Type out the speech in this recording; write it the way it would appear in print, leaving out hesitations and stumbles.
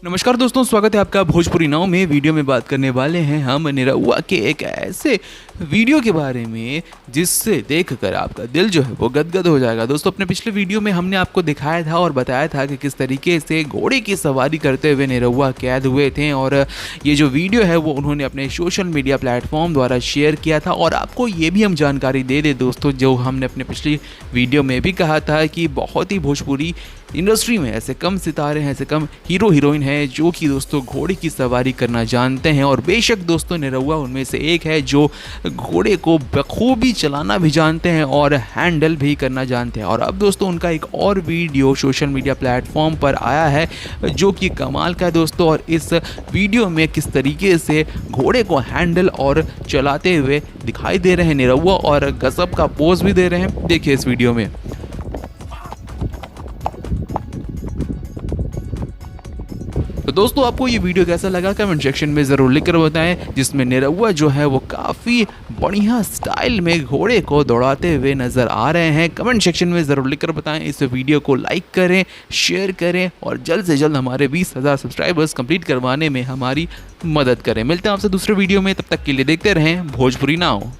नमस्कार दोस्तों, स्वागत है आपका भोजपुरी नाव में। वीडियो में बात करने वाले हैं हम निरहुआ के एक ऐसे वीडियो के बारे में जिससे देखकर आपका दिल जो है वो गदगद हो जाएगा। दोस्तों, अपने पिछले वीडियो में हमने आपको दिखाया था और बताया था कि किस तरीके से घोड़े की सवारी करते हुए निरहुआ कैद हुए थे, और ये जो वीडियो है वो उन्होंने अपने सोशल मीडिया प्लेटफॉर्म द्वारा शेयर किया था। और आपको ये भी हम जानकारी दे दें दोस्तों, जो हमने अपने पिछली वीडियो में भी कहा था कि बहुत ही भोजपुरी इंडस्ट्री में ऐसे कम सितारे हैं, ऐसे कम हीरो हीरोइन हैं जो कि दोस्तों घोड़े की सवारी करना जानते हैं। और बेशक दोस्तों निरहुआ उनमें से एक है जो घोड़े को बखूबी चलाना भी जानते हैं और हैंडल भी करना जानते हैं। और अब दोस्तों उनका एक और वीडियो सोशल मीडिया प्लेटफॉर्म पर आया है जो कि कमाल का है दोस्तों। और इस वीडियो में किस तरीके से घोड़े को हैंडल और चलाते हुए दिखाई दे रहे हैं निरहुआ, और गजब का पोज भी दे रहे हैं, देखिए इस वीडियो में। तो दोस्तों, आपको ये वीडियो कैसा लगा कमेंट सेक्शन में ज़रूर लिखकर बताएं, जिसमें निरहुआ जो है वो काफ़ी बढ़िया स्टाइल में घोड़े को दौड़ाते हुए नज़र आ रहे हैं। कमेंट सेक्शन में ज़रूर लिखकर बताएं। इस वीडियो को लाइक करें, शेयर करें और जल्द से जल्द हमारे 20,000 सब्सक्राइबर्स कंप्लीट करवाने में हमारी मदद करें। मिलते हैं आपसे दूसरे वीडियो में, तब तक के लिए देखते रहें भोजपुरी नाव।